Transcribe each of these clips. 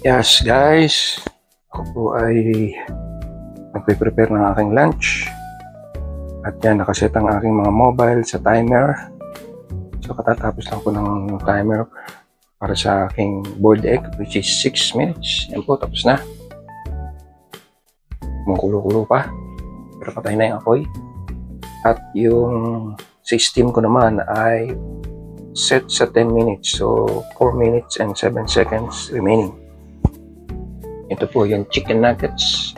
Yes guys, ako po ay nagpe-prepare ng aking lunch at yan, nakaset ang aking mga mobile sa timer. So katatapos lang po ng timer para sa aking boiled egg, which is 6 minutes. Yan po, tapos na. Kumukulo-kulo pa, pero patay na yung apoy. At yung steam ko naman ay set sa 10 minutes, so 4 minutes and 7 seconds remaining. Ito po yung chicken nuggets.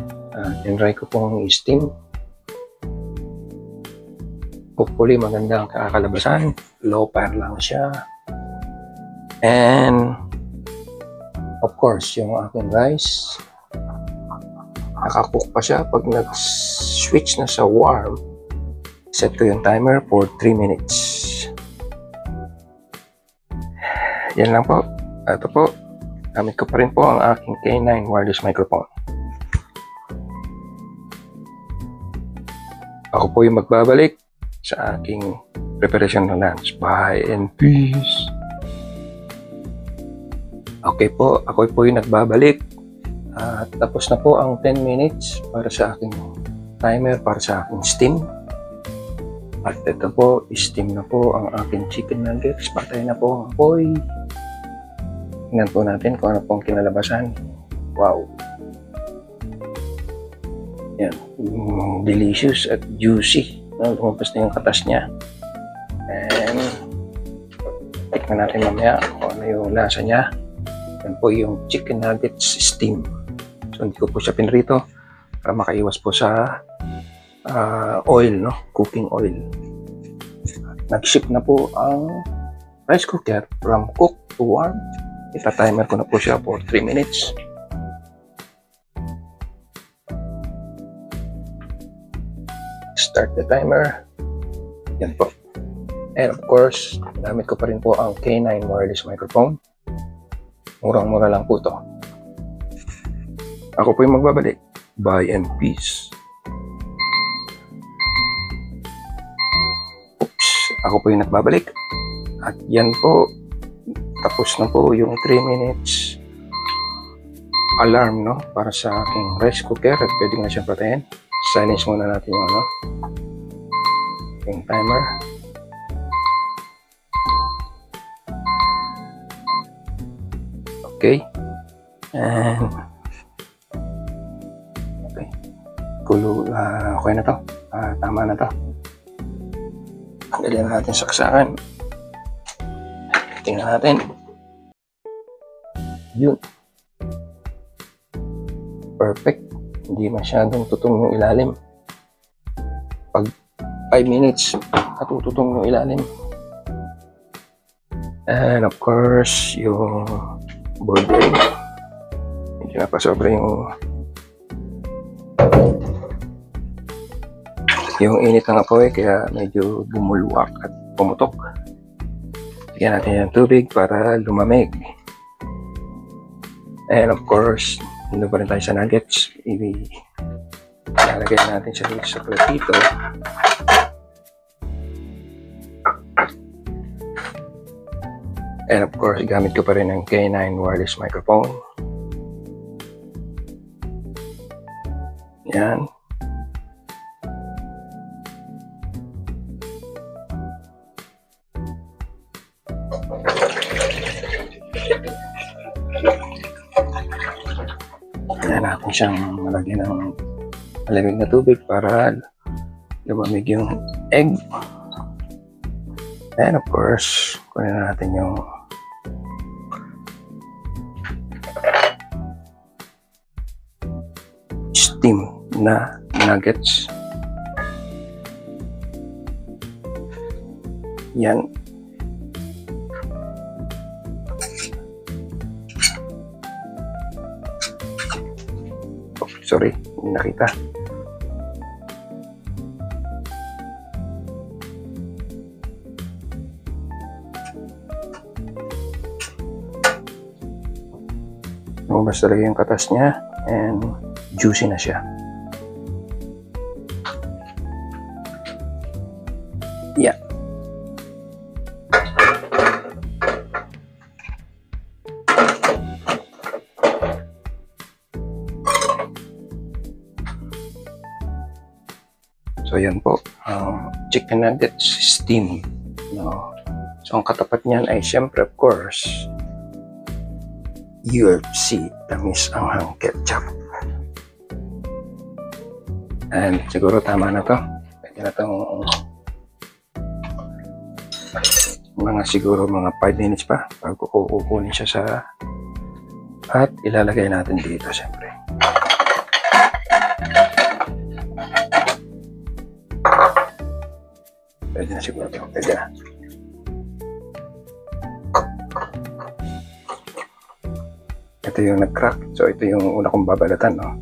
Tinry ko pong steam. Hopefully maganda ang kakalabasan. Low fire lang siya. And of course, yung aking rice, nakakook pa siya. Pag nag-switch na sa warm, set ko yung timer for 3 minutes. Yan lang po. Ito po, gamit ko pa rin po ang aking K9 wireless microphone. Ako po yung magbabalik sa aking preparation ng lunch. Bye and peace. Okay po, ako po yung nagbabalik. Tapos na po ang 10 minutes para sa aking timer, para sa aking steam. At ito po, steam na po ang aking chicken nuggets. Patay na po ang apoy. Tingnan po natin kung ano pong kinalabasan. Wow! Yan. Delicious at juicy. Lumabas na yung katas niya. And tikman natin mamaya kung ano yung lasa niya. Yan po yung chicken nuggets steam. So hindi ko po siya pinrito para makaiwas po sa oil, no? Cooking oil. Nag-ship na po ang rice cooker from cook to warm. Ita-timer ko na po siya for 3 minutes. Start the timer. Yan po. And of course, gamit ko pa rin po ang K9 wireless microphone. Murang-mura lang po to. Ako po yung magbabalik. Bye and peace. Oops. Ako po yung nagbabalik. At yan po. Tapos na po yung 3 minutes alarm, no? Para sa aking rice cooker. At pwede nga siyang patayin. Silence muna natin yung yung timer. Okay. And okay. Okay na to. Tama na to. Tanggalin na natin saksakan. Tingnan natin. Yun. Perfect. Hindi masyadong tutong yung ilalim. Pag 5 minutes, natututong yung ilalim. And of course, yung boiled egg. Hindi na pa sobra yung init ng apoy, kaya medyo bumulwak at pumutok. Bigyan natin yung tubig para lumamig. And of course, hindi pa rin tayo sa nuggets. Ilalagay natin siya dito sa platito. And of course, gamit ko pa rin ang K9 wireless microphone. Yan. Kaya natin siyang malagyan ng malamig na tubig para lumamig yung egg. And of course, kunin na natin yung steam na nuggets. Yan. Sorry, hindi nakita. Lumabas talaga yung katas niya and juicy na siya. Yeah. So yan po, chicken nuggets steam. No? So ang katapat niyan ay siyempre of course, UFC tamis anghang ketchup. And siguro tama na to. Pwede na itong siguro mga 5 minutes pa bago kukunin siya sa at ilalagay natin dito siyempre. Pwede na siguro ito. Pwede na. Ito yung nag-crack. So ito yung una kong babalatan, no?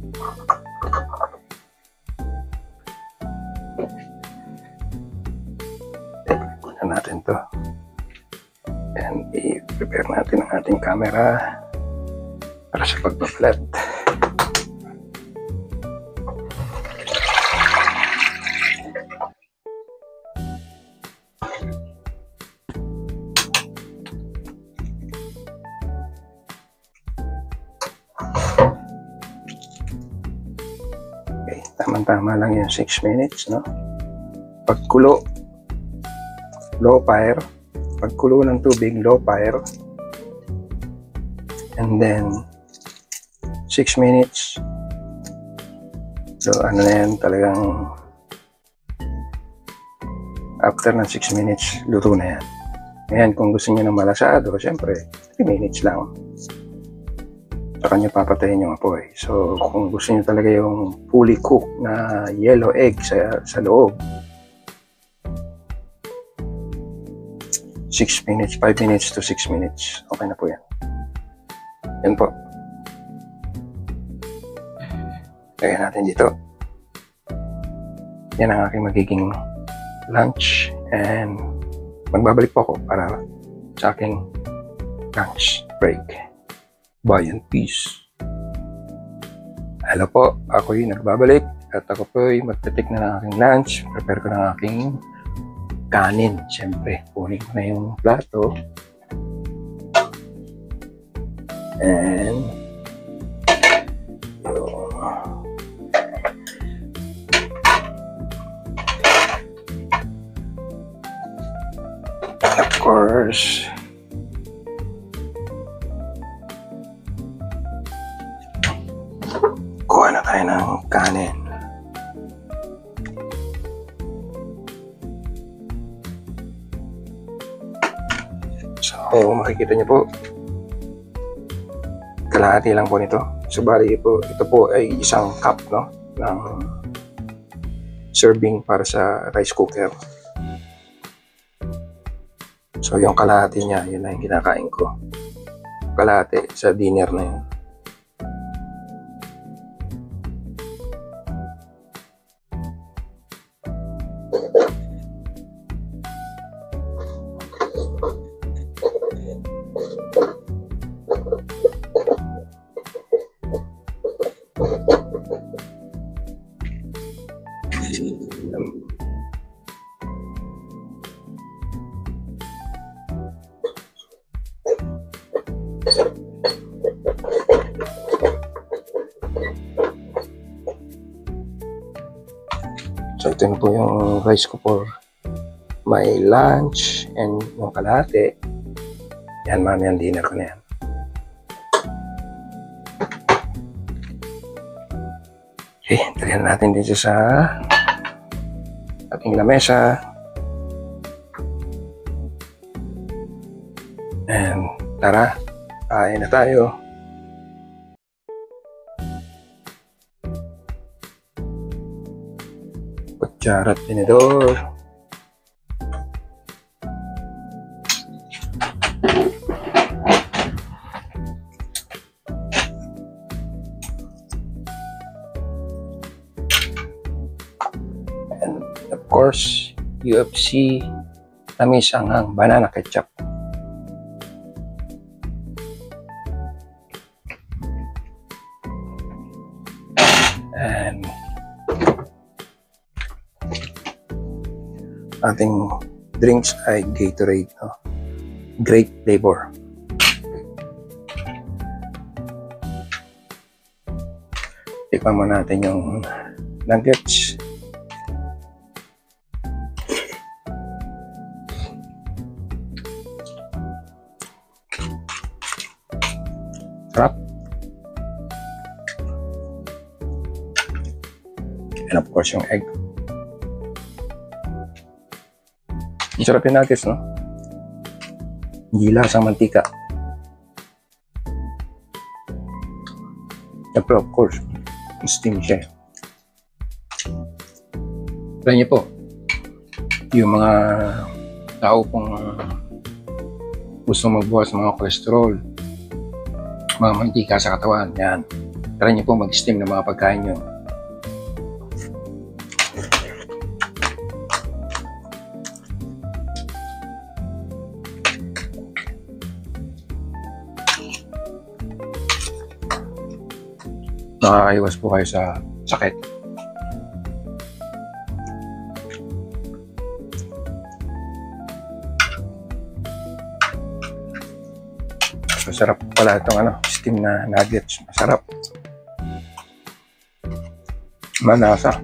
Kunan natin to. And i-prepare natin ang ating camera para sa pagbabalat. Okay, tama-tama lang yung 6 minutes, no? Pagkulo, low fire. Pagkulo ng tubig, low fire. And then 6 minutes. So ano na yan, talagang after ng 6 minutes, luto na yan. Ngayon, kung gusto niyo ng malasado, syempre 3 minutes lang. Saka nyo papatayin yung apoy. So kung gusto niyo talaga yung fully cooked na yellow egg sa loob, 6 minutes, 5 minutes to 6 minutes. Okay na po yan. Yan po. Lagyan natin dito. Yan ang aking magiging lunch. And magbabalik po ako para sa aking lunch break. Bye and peace. Hello po. Ako'y nagbabalik. At ako po'y magtitik na ng aking lunch. Prepare ko ng aking kanin. Siyempre, kunin ko na yung plato. And of course, kuha na tayo ng kanin. So, makikita niyo po, kalahati lang po nito. So, bali po, ito po ay isang cup, no, ng serving para sa rice cooker. So, yung kalahati niya, yun na yung kinakain ko. Kalahati sa dinner na yun. So ito na po yung rice ko for my lunch and yung kalahati. Yan, mamaya ang dinner ko na yan. Okay, talihan natin dito sa ating lamesa. And tara, kain na tayo. Kutsara at tinidor. And of course, UFC tamis anghang banana ketchup. And ating drinks ay Gatorade, no? Great flavor. Tikman mo natin yung nuggets. And of course, yung egg. Ang sarap yung nuggets, no? Hindi lasang mantika. Pero of course, steam siya. Try niyo po. Yung mga tao pong gusto magbuwas ng mga kolesterol, mga mantika sa katawan, yan. Try niyo po mag-steam ng mga pagkain niyo. Nakakaiwas po kayo sa sakit. Masarap pala itong steam na nuggets. Masarap. Manasa.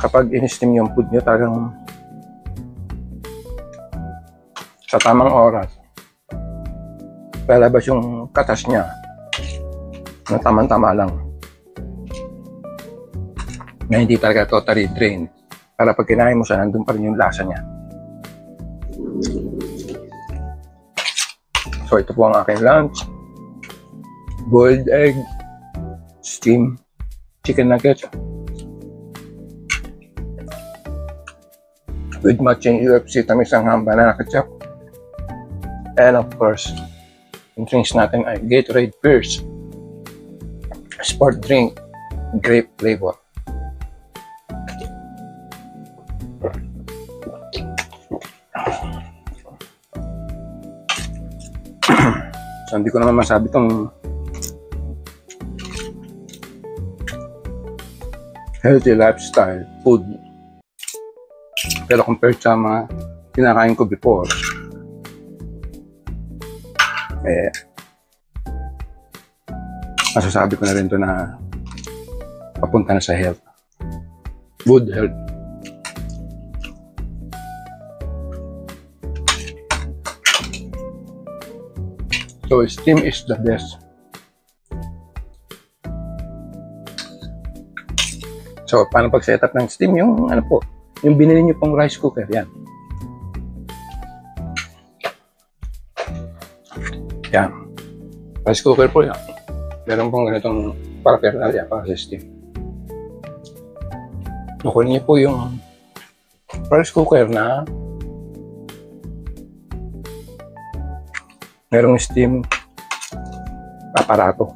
Kapag in-steam yung food nyo, talagang sa tamang oras, lalabas yung katas niya na tamang-tama lang, na hindi talaga totally drained, para pag kinain mo siya, nandun pa rin yung lasa niya. So ito po ang aking lunch: boiled egg, steam chicken nuggets with matching UFC tamis-anghang banana ketchup, and of course yung drinks natin ay Gatorade Fierce Sport Drink Grape Flavor. So hindi ko naman masabi itong healthy lifestyle food, pero compared sa mga kinakain ko before, masasabi ko na rin to na papunta na sa health. Good health. So steam is the best. So paano pag set up ng steam? Yung yung binili nyo pong rice cooker, yan. Yan. Rice cooker po yan. Meron pong ganitong paraphernalia para sa steam. Kukunin niyo po yung rice cooker na merong steam aparato.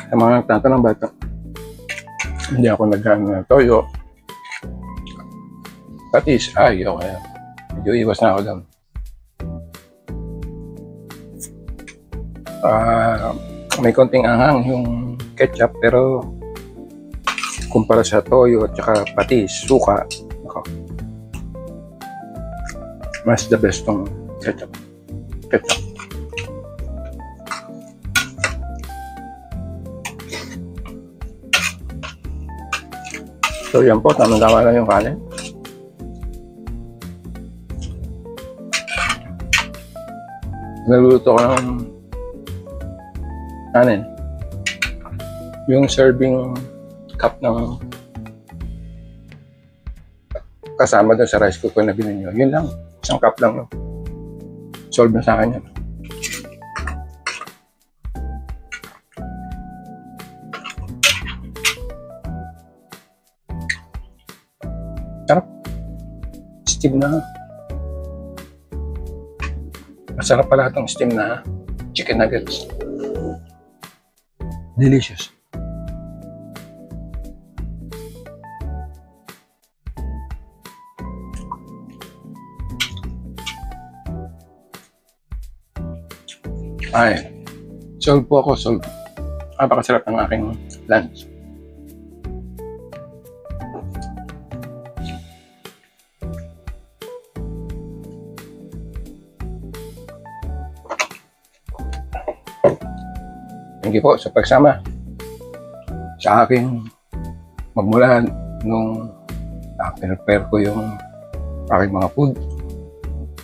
Sa mga nagtatanong ba ito, hindi ako nagano ng toyo, patis, okay. Medyo iwas na ako doon. May konting anghang yung ketchup, pero kumpara sa toyo at saka patis, suka, mas the best tong ketchup. So yan po, tamang-tama lang yung kanin. Naluto ko ng kanin. Yung serving cup ng kasama doon sa rice cooker na binili nyo, yun lang. Isang cup lang. No? Solve na sa akin yan. Sarap. Steam na. Masarap pala itong steam na chicken nuggets. Delicious. Ay, solve po ako, solve. Napakasarap ng aking lunch. Thank you po sa pagsama. sa akin, magmula nung prepare ko yung aking mga food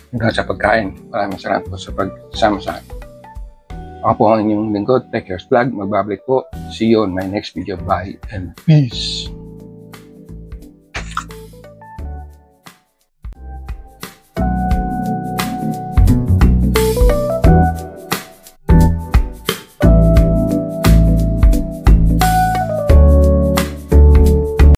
hanggang sa pagkain. Maraming salamat po sa pagsama sa akin. Ako po ang inyong lingkod, Techers Vlog. Magbabalik po. See you on my next video. Bye and peace!